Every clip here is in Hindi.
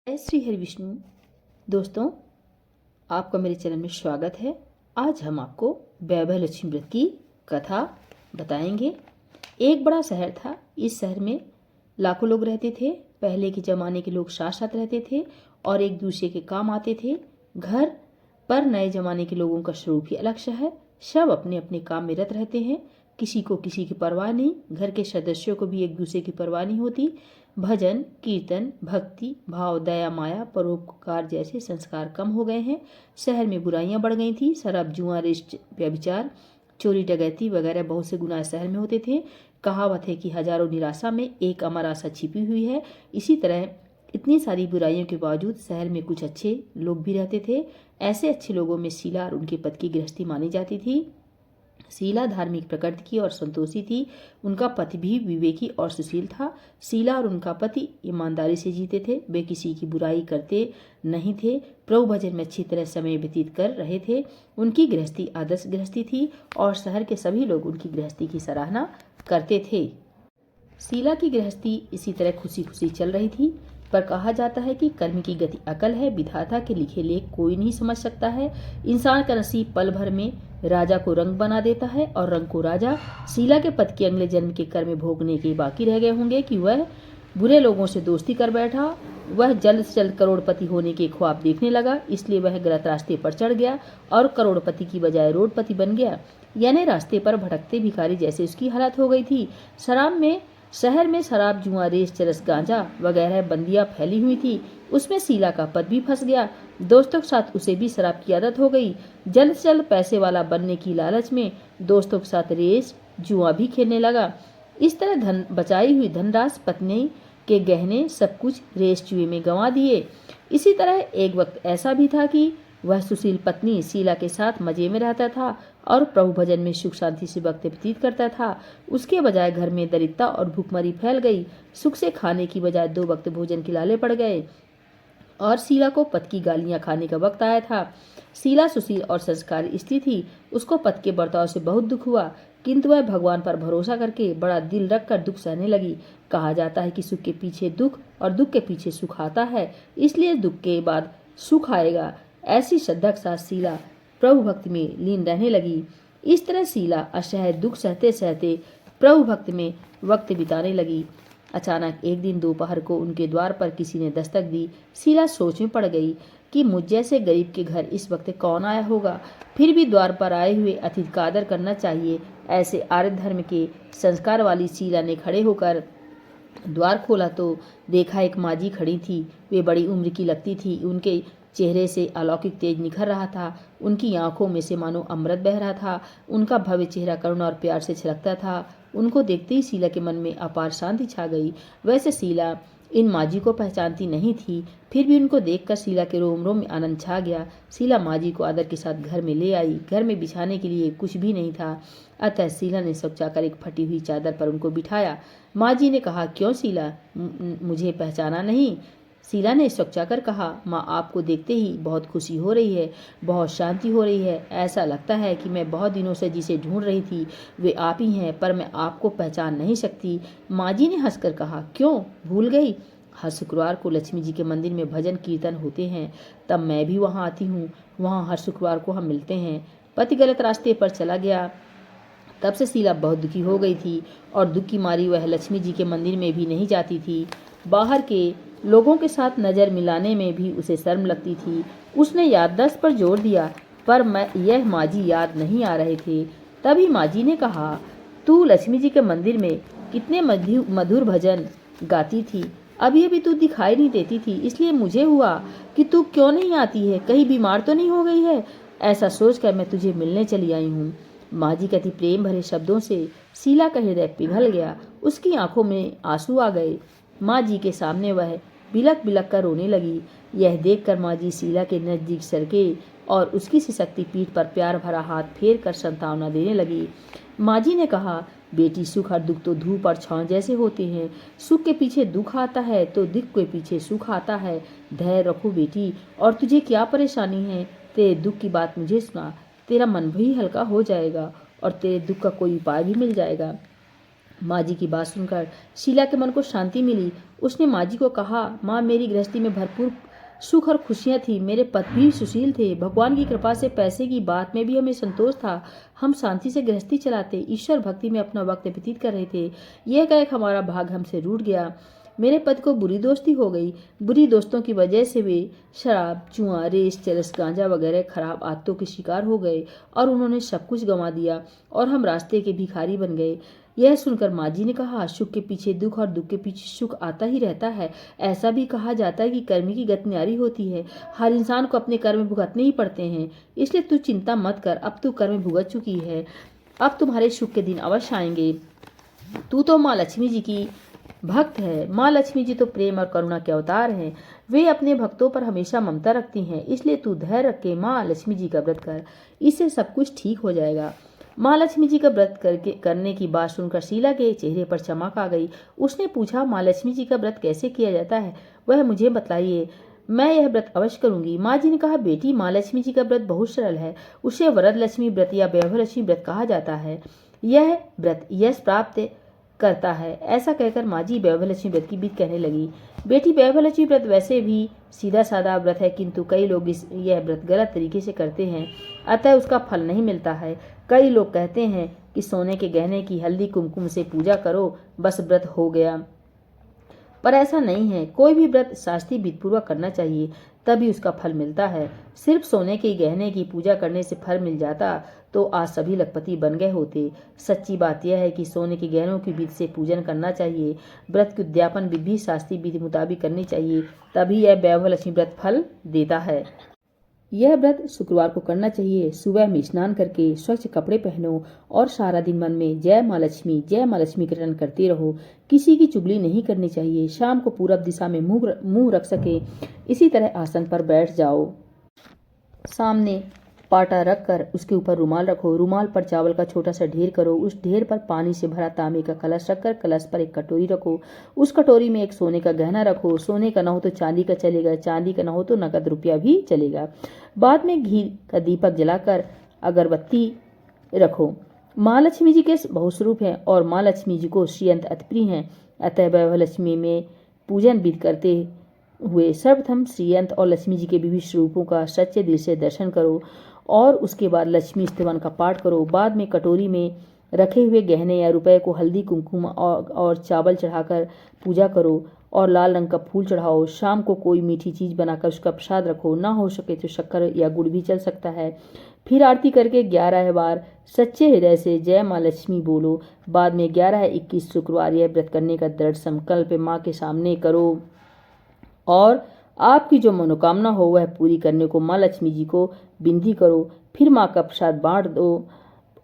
जय श्री हरि विष्णु। दोस्तों, आपका मेरे चैनल में स्वागत है। आज हम आपको वैभव लक्ष्मी व्रत की कथा बताएंगे। एक बड़ा शहर था। इस शहर में लाखों लोग रहते थे। पहले के ज़माने के लोग साथ साथ रहते थे और एक दूसरे के काम आते थे। घर पर नए ज़माने के लोगों का स्वरूप ही अलग सा है। सब अपने अपने काम में रत रहते हैं। किसी को किसी की परवाह नहीं। घर के सदस्यों को भी एक दूसरे की परवाह नहीं होती। भजन, कीर्तन, भक्ति भाव, दया, माया, परोपकार जैसे संस्कार कम हो गए हैं। शहर में बुराइयां बढ़ गई थी। शराब, जुआ, रिश्त, व्यभिचार, चोरी, डकैती वगैरह बहुत से गुनाह शहर में होते थे। कहावत है कि हजारों निराशा में एक अमर आशा छिपी हुई है। इसी तरह इतनी सारी बुराइयों के बावजूद शहर में कुछ अच्छे लोग भी रहते थे। ऐसे अच्छे लोगों में शीला और उनके पति की गृहस्थी मानी जाती थी। शीला धार्मिक प्रकृति की और संतोषी थी। उनका पति भी विवेकी और सुशील था। शीला और उनका पति ईमानदारी से जीते थे। वे किसी की बुराई करते नहीं थे। प्रभु भजन में अच्छी तरह समय व्यतीत कर रहे थे। उनकी गृहस्थी आदर्श गृहस्थी थी और शहर के सभी लोग उनकी गृहस्थी की सराहना करते थे। शीला की गृहस्थी इसी तरह खुशी खुशी चल रही थी। पर कहा जाता है कि कर्म की गति अकल है। विधाता के लिखे लेख कोई नहीं समझ सकता है। इंसान का नसीब पल भर में राजा को रंग बना देता है और रंग को राजा। शीला के पति के अगले जन्म के कर्म भोगने के बाकी रह गए होंगे कि वह बुरे लोगों से दोस्ती कर बैठा। वह जल्द से जल्द करोड़पति होने के ख्वाब देखने लगा। इसलिए वह गलत रास्ते पर चढ़ गया और करोड़पति की बजाय रोडपति बन गया। यानी रास्ते पर भटकते भिखारी जैसे उसकी हालत हो गई थी। शहर में शराब, जुआ, रेस, चरस, गांजा वगैरह बंदियां फैली हुई थी। उसमें शीला का पति भी फंस गया। दोस्तों के साथ उसे भी शराब की आदत हो गई। जल्द से जल्द पैसे वाला बनने की लालच में दोस्तों के साथ रेस, जुआ भी खेलने लगा। इस तरह बचाई हुई धनराशि, पत्नी के गहने, सब कुछ रेस जुए में गंवा दिए। इसी तरह एक वक्त ऐसा भी था कि वह सुशील पत्नी शीला के साथ मजे में रहता था और प्रभु भजन में सुख शांति से वक्त व्यतीत करता था। उसके बजाय घर में दरिद्रता और भूखमरी फैल गई। सुख से खाने की बजाय 2 वक्त भोजन के लाले पड़ गए और शीला को पति की गालियां खाने का वक्त आया था। शीला सुशील और संस्कारी स्त्री थी। उसको पति के बर्ताव से बहुत दुख हुआ, किंतु वह भगवान पर भरोसा करके बड़ा दिल रखकर दुख सहने लगी। कहा जाता है कि सुख के पीछे दुख और दुख के पीछे सुख आता है, इसलिए दुख के बाद सुख आएगा। ऐसी श्रद्धा के साथ शीला प्रभु भक्ति में लीन रहने लगी। इस तरह शीला असह्य दुख सहते सहते प्रभु भक्ति में वक्त बिताने लगी। अचानक एक दिन दोपहर को उनके द्वार पर किसी ने दस्तक दी। शीला सोच में पड़ गई कि मुझ जैसे गरीब के घर इस वक्त कौन आया होगा। फिर भी द्वार पर आए हुए अतिथि का आदर करना चाहिए। ऐसे आर्य धर्म के संस्कार वाली शीला ने खड़े होकर द्वार खोला तो देखा एक माजी खड़ी थी। वे बड़ी उम्र की लगती थी। उनके चेहरे से अलौकिक तेज निखर रहा था। उनकी आंखों में से मानो अमृत बह रहा था। उनका भव्य चेहरा करुणा और प्यार से छलकता था। उनको देखते ही शीला के मन में अपार शांति छा गई। वैसे शीला इन माजी को पहचानती नहीं थी, फिर भी उनको देखकर शीला के रोम रोम में आनंद छा गया। शीला माजी को आदर के साथ घर में ले आई। घर में बिछाने के लिए कुछ भी नहीं था, अतः शीला ने सोचाकर एक फटी हुई चादर पर उनको बिठाया। माजी ने कहा, क्यों शीला, मुझे पहचाना नहीं? शीला ने सोचाकर कहा, माँ, आपको देखते ही बहुत खुशी हो रही है, बहुत शांति हो रही है। ऐसा लगता है कि मैं बहुत दिनों से जिसे ढूंढ रही थी वे आप ही हैं, पर मैं आपको पहचान नहीं सकती। माजी ने हंसकर कहा, क्यों भूल गई? हर शुक्रवार को लक्ष्मी जी के मंदिर में भजन कीर्तन होते हैं, तब मैं भी वहाँ आती हूँ। वहाँ हर शुक्रवार को हम मिलते हैं। पति गलत रास्ते पर चला गया। तब से शीला बहुत दुखी हो गई थी और दुख की मारी वह लक्ष्मी जी के मंदिर में भी नहीं जाती थी। बाहर के लोगों के साथ नज़र मिलाने में भी उसे शर्म लगती थी। उसने याददाश्त पर जोर दिया, पर यह माजी याद नहीं आ रहे थे। तभी माजी ने कहा, तू लक्ष्मी जी के मंदिर में कितने मधुर भजन गाती थी, अभी अभी तू दिखाई नहीं देती थी, इसलिए मुझे हुआ कि तू क्यों नहीं आती है, कहीं बीमार तो नहीं हो गई है। ऐसा सोचकर मैं तुझे मिलने चली आई हूँ। माजी के अति प्रेम भरे शब्दों से शीला का हृदय पिघल गया। उसकी आंखों में आंसू आ गए। माँ जी के सामने वह बिलक बिलक कर रोने लगी। यह देखकर माँ जी शीला के नजदीक सरके और उसकी सिसकती पीठ पर प्यार भरा हाथ फेर कर सांत्वना देने लगी। माँ जी ने कहा, बेटी, सुख और दुख तो धूप और छांव जैसे होते हैं। सुख के पीछे दुख आता है तो दुख के पीछे सुख आता है। धैर्य रखो बेटी। और तुझे क्या परेशानी है? तेरे दुख की बात मुझे सुना, तेरा मन भी हल्का हो जाएगा और तेरे दुख का कोई उपाय भी मिल जाएगा। माँ जी की बात सुनकर शीला के मन को शांति मिली। उसने माँ जी को कहा, माँ, मेरी गृहस्थी में भरपूर सुख और खुशियां थी। मेरे पति भी सुशील थे। भगवान की कृपा से पैसे की बात में भी हमें संतोष था। हम शांति से गृहस्थी चलाते, ईश्वर भक्ति में अपना वक्त व्यतीत कर रहे थे। यह कह हमारा भाग हमसे रूठ गया। मेरे पति को बुरी दोस्ती हो गई। बुरी दोस्तों की वजह से वे शराब, जुआ, रेस, चरस, गांजा वगैरह खराब आदतों के शिकार हो गए और उन्होंने सब कुछ गंवा दिया और हम रास्ते के भिखारी बन गए। यह सुनकर माँ जी ने कहा, सुख के पीछे दुख और दुख के पीछे सुख आता ही रहता है। ऐसा भी कहा जाता है कि कर्म की गति न्यारी होती है। हर इंसान को अपने कर्म भुगतने ही पड़ते हैं। इसलिए तू चिंता मत कर, अब तू कर्म भुगत चुकी है। अब तुम्हारे सुख के दिन अवश्य आएंगे। तू तो माँ लक्ष्मी जी की भक्त है। माँ लक्ष्मी जी तो प्रेम और करुणा के अवतार हैं। वे अपने भक्तों पर हमेशा ममता रखती हैं। इसलिए तू धैर्य रख के माँ लक्ष्मी जी का व्रत कर, इससे सब कुछ ठीक हो जाएगा। माँ लक्ष्मी जी का व्रत करने की बात सुनकर शीला के चेहरे पर चमक आ गई। उसने पूछा, माँ लक्ष्मी जी का व्रत कैसे किया जाता है, वह मुझे बतलाइए, मैं यह व्रत अवश्य करूंगी। माँ जी ने कहा, बेटी, माँ लक्ष्मी जी का व्रत बहुत सरल है। उसे वरद लक्ष्मी व्रत या वैभव लक्ष्मी व्रत कहा जाता है। यह व्रत यश प्राप्त करता है। ऐसा कहकर माँ जी वैभव लक्ष्मी व्रत की बीत कहने लगी। बेटी, वैभव लक्ष्मी व्रत वैसे भी सीधा साधा व्रत है, किंतु कई लोग यह व्रत गलत तरीके से करते हैं, अतः उसका फल नहीं मिलता है। कई लोग कहते हैं कि सोने के गहने की हल्दी कुमकुम से पूजा करो, बस व्रत हो गया। पर ऐसा नहीं है। कोई भी व्रत शास्त्रीय विधिपूर्वक करना चाहिए, तभी उसका फल मिलता है। सिर्फ सोने के गहने की पूजा करने से फल मिल जाता तो आज सभी लखपति बन गए होते। सच्ची बात यह है कि सोने के गहनों की विधि से पूजन करना चाहिए। व्रत की उद्यापन विधि भी शास्त्रीय विधि मुताबिक करनी चाहिए, तभी यह वैभव लक्ष्मी व्रत फल देता है। यह व्रत शुक्रवार को करना चाहिए। सुबह में स्नान करके स्वच्छ कपड़े पहनो और सारा दिन मन में जय माँ लक्ष्मी कीर्तन करते रहो। किसी की चुगली नहीं करनी चाहिए। शाम को पूरब दिशा में मुंह रख सके, इसी तरह आसन पर बैठ जाओ। सामने पाटा रखकर उसके ऊपर रुमाल रखो। रुमाल पर चावल का छोटा सा ढेर करो। उस ढेर पर पानी से भरा तांबे का कलश रखकर कलश पर एक कटोरी रखो। उस कटोरी में एक सोने का गहना रखो। सोने का न हो तो चांदी का चलेगा, चांदी का न हो तो नकद रुपया भी चलेगा। बाद में घी का दीपक जलाकर अगरबत्ती रखो। माँ लक्ष्मी जी के बहुस्वरूप हैं और माँ लक्ष्मी जी को श्रीयंत अति प्रिय हैं, अतः वैभव लक्ष्मी में पूजन विधि करते हुए सर्वप्रथम श्रीयंत और लक्ष्मी जी के विविध स्वरूपों का सच्चे दिल से दर्शन करो और उसके बाद लक्ष्मी स्तवन का पाठ करो। बाद में कटोरी में रखे हुए गहने या रुपए को हल्दी कुमकुम और चावल चढ़ाकर पूजा करो और लाल रंग का फूल चढ़ाओ। शाम को कोई मीठी चीज बनाकर उसका प्रसाद रखो। ना हो सके तो शक्कर या गुड़ भी चल सकता है। फिर आरती करके 11 बार सच्चे हृदय से जय माँ लक्ष्मी बोलो। बाद में 11-21 शुक्रवार यह व्रत करने का दृढ़ संकल्प माँ के सामने करो और आपकी जो मनोकामना हो वह पूरी करने को माँ लक्ष्मी जी को विनती करो। फिर माँ का प्रसाद बांट दो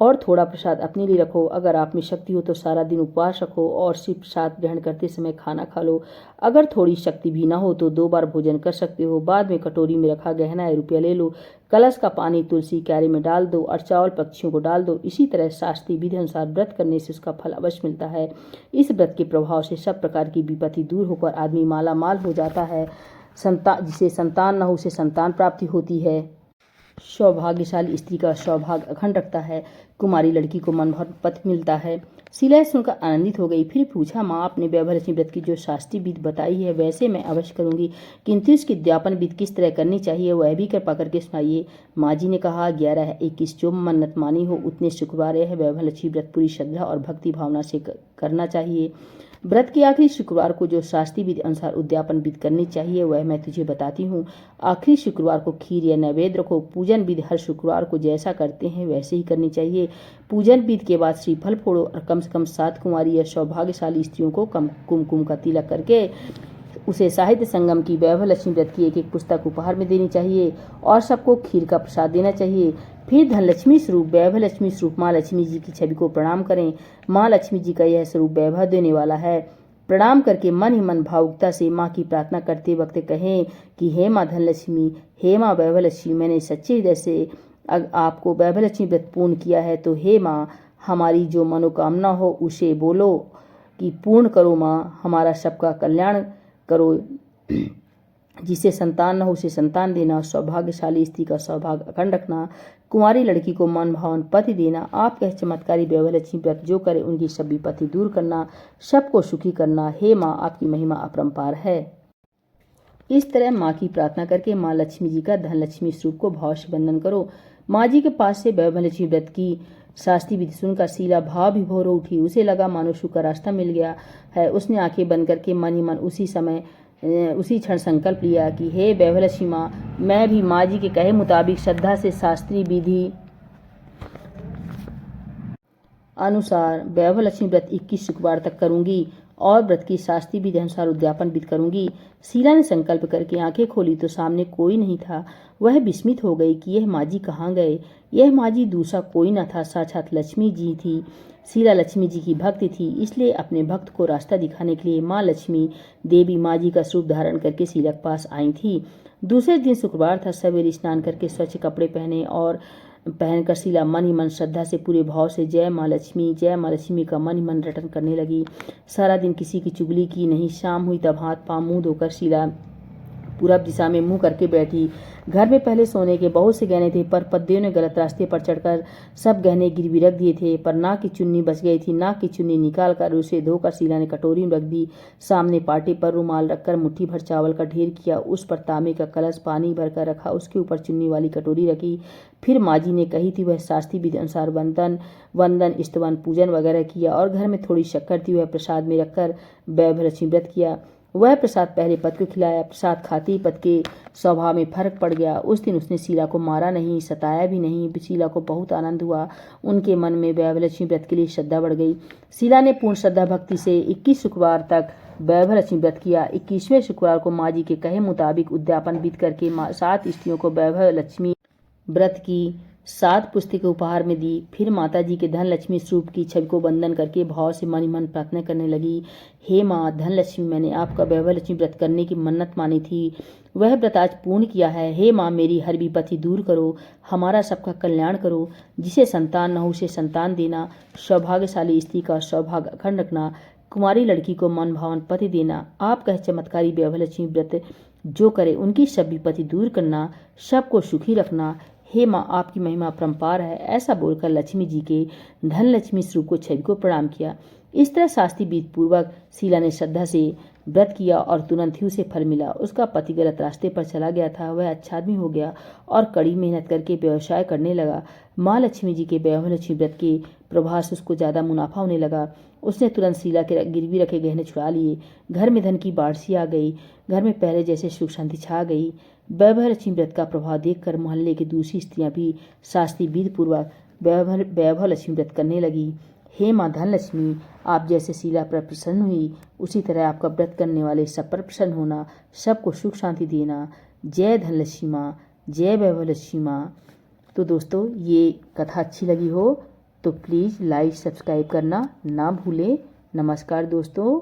और थोड़ा प्रसाद अपने लिए रखो। अगर आप में शक्ति हो तो सारा दिन उपवास रखो और सिर्फ प्रसाद ग्रहण करते समय खाना खा लो। अगर थोड़ी शक्ति भी ना हो तो 2 बार भोजन कर सकते हो। बाद में कटोरी में रखा गहना या रुपया ले लो। कलश का पानी तुलसी क्यारी में डाल दो और चावल पक्षियों को डाल दो। इसी तरह शास्त्रीय विधि अनुसार व्रत करने से उसका फल अवश्य मिलता है। इस व्रत के प्रभाव से सब प्रकार की विपत्ति दूर होकर आदमी माला माल हो जाता है। जिसे संतान न हो उसे संतान प्राप्ति होती है। सौभाग्यशाली स्त्री का सौभाग्य अखंड रखता है। कुमारी लड़की को मन भर पति मिलता है। शीला सुनकर आनंदित हो गई। फिर पूछा, माँ, आपने वैभव लक्ष्मी व्रत की जो शास्त्रीय विधि बताई है वैसे मैं अवश्य करूंगी, किंतु इसकी उद्यापन विधि किस तरह करनी चाहिए वह भी कृपा करके सुनाइए। माँ जी ने कहा, 11-21 जो मन्नत मानी हो उतने शुक्रवार यह वैभव लक्ष्मी व्रत पूरी श्रद्धा और भक्ति भावना से करना चाहिए। व्रत के आखिरी शुक्रवार को जो शास्त्रीय विधि अनुसार उद्यापन विधि करनी चाहिए वह मैं तुझे बताती हूँ। आखिरी शुक्रवार को खीर या नैवेद्य रखो। पूजन विधि हर शुक्रवार को जैसा करते हैं वैसे ही करनी चाहिए। पूजन विधि के बाद श्रीफल फोड़ो और कम से कम 7 कुंवारी या सौभाग्यशाली स्त्रियों को कुमकुम का तिलक करके उसे साहित्य संगम की वैभव लक्ष्मी व्रत की एक पुस्तक उपहार में देनी चाहिए और सबको खीर का प्रसाद देना चाहिए। फिर धनलक्ष्मी स्वरूप वैभव लक्ष्मी स्वरूप माँ लक्ष्मी जी की छवि को प्रणाम करें। माँ लक्ष्मी जी का यह स्वरूप वैभव देने वाला है। प्रणाम करके मन ही मन भावुकता से माँ की प्रार्थना करते वक्त कहें कि हे माँ धनलक्ष्मी, हे माँ वैभव लक्ष्मी, मैंने सच्चे हृदय से आपको वैभव लक्ष्मी व्रत पूर्ण किया है, तो हे माँ हमारी जो मनोकामना हो उसे बोलो कि पूर्ण करो। माँ हमारा सबका कल्याण करो। जिसे संतान न हो उसे संतान देना, सौभाग्यशाली स्त्री का सौभाग्य अखंड रखना, कुंवारी लड़की को मन भावन पति देना, आपका चमत्कारी वैभव लक्ष्मी व्रत जो करे उनकी सब विपत्ति दूर करना, सबको सुखी करना। हे माँ, आपकी महिमा अपरंपार है। इस तरह माँ की प्रार्थना करके माँ लक्ष्मी जी का धन लक्ष्मी स्वरूप को भाव से वंदन करो। माँ जी के पास से वैभव लक्ष्मी व्रत की शास्त्रीय विधि सुनकर शीला भाव विभोर उठी। उसे लगा मानो सुख का रास्ता मिल गया है। उसने आंखें बंद करके मन ही मन उसी क्षण संकल्प लिया कि हे वैभव लक्ष्मी माँ, मैं भी माँ जी के कहे मुताबिक श्रद्धा से शास्त्रीय विधि अनुसार वैभव लक्ष्मी व्रत 21 शुक्रवार तक करूंगी और व्रत की शास्त्रीय विधि अनुसार उद्यापन भी करूंगी। शीला ने संकल्प करके आंखें खोली तो सामने कोई नहीं था। वह विस्मित हो गई कि यह माँ जी कहाँ गए। यह माँ जी दूसरा कोई न था, साक्षात लक्ष्मी जी थी। शीला लक्ष्मी जी की भक्त थी, इसलिए अपने भक्त को रास्ता दिखाने के लिए माँ लक्ष्मी देवी माँ जी का स्वरूप धारण करके शीला के पास आई थी। दूसरे दिन शुक्रवार था। सवेरे स्नान करके स्वच्छ कपड़े पहनकर शीला मन ही मन श्रद्धा से पूरे भाव से जय माँ लक्ष्मी का मन ही मन रटन करने लगी। सारा दिन किसी की चुगली की नहीं। शाम हुई तब हाथ पांव मुंह धोकर शीला पूरब दिशा में मुंह करके बैठी। घर में पहले सोने के बहुत से गहने थे, पर पद्दियों ने गलत रास्ते पर चढ़कर सब गहने गिरवी रख दिए थे। पर नाक की चुन्नी बच गई थी। नाक की चुन्नी निकालकर उसे धोकर शीला ने कटोरी में रख दी। सामने पाटे पर रुमाल रखकर मुट्ठी भर चावल का ढेर किया। उस पर तांबे का कलश पानी भरकर रखा। उसके ऊपर चुन्नी वाली कटोरी रखी। फिर माँ जी ने कही थी वह शास्त्रीय विधि अनुसार वंदन स्तवन पूजन वगैरह किया और घर में थोड़ी शक्कर थी वह प्रसाद में रखकर वैभव लक्ष्मी व्रत किया। वह प्रसाद पहले पद को खिलाया। प्रसाद खाते ही पद के स्वभाव में फर्क पड़ गया। उस दिन उसने शीला को मारा नहीं, सताया भी नहीं। शीला को बहुत आनंद हुआ। उनके मन में वैभव लक्ष्मी व्रत के लिए श्रद्धा बढ़ गई। शीला ने पूर्ण श्रद्धा भक्ति से 21 शुक्रवार तक वैभव लक्ष्मी व्रत किया। 21वें शुक्रवार को माँ जी के कहे मुताबिक उद्यापन विधि करके 7 स्त्रियों को वैभव लक्ष्मी व्रत की 7 पुस्तकें उपहार में दी। फिर माता जी के धन लक्ष्मी स्वरूप की छवि को वंदन करके भाव से मन ही मन प्रार्थना करने लगी। हे माँ धन लक्ष्मी, मैंने आपका वैभव लक्ष्मी व्रत करने की मन्नत मानी थी, वह व्रत आज पूर्ण किया है। हे माँ, मेरी हर विपत्ति दूर करो, हमारा सबका कल्याण करो। जिसे संतान न हो उसे संतान देना, सौभाग्यशाली स्त्री का सौभाग्य अखंड रखना, कुंवारी लड़की को मन भावन पति देना। आपका चमत्कारी वैभव लक्ष्मी व्रत जो करे उनकी सब विपत्ति दूर करना, सबको सुखी रखना। हे माँ, आपकी महिमा अपरंपार है। ऐसा बोलकर लक्ष्मी जी के धन लक्ष्मी स्वरूप को छवि को प्रणाम किया। इस तरह शास्त्रीय विधि पूर्वक शीला ने श्रद्धा से व्रत किया और तुरंत ही उसे फल मिला। उसका पति गलत रास्ते पर चला गया था, वह अच्छा आदमी हो गया और कड़ी मेहनत करके व्यवसाय करने लगा। माँ लक्ष्मी जी के वैभव लक्ष्मी व्रत के प्रभाव से उसको ज्यादा मुनाफा होने लगा। उसने तुरंत शीला के गिरवी रखे गहने छुड़ा लिए। घर में धन की बाढ़ सी आ गई। घर में पहले जैसे सुख शांति छा गई। वैभव लक्ष्मी व्रत का प्रभाव देखकर मोहल्ले की दूसरी स्त्रियां भी शास्त्रीय विधि पूर्वक वैभव लक्ष्मी व्रत करने लगी। हे माँ धन लक्ष्मी, आप जैसे शीला पर प्रसन्न हुई उसी तरह आपका व्रत करने वाले सब पर प्रसन्न होना, सबको सुख शांति देना। जय धन लक्ष्मी माँ, जय वैभव लक्ष्मी माँ। तो दोस्तों, ये कथा अच्छी लगी हो तो प्लीज़ लाइक सब्सक्राइब करना ना भूलें। नमस्कार दोस्तों।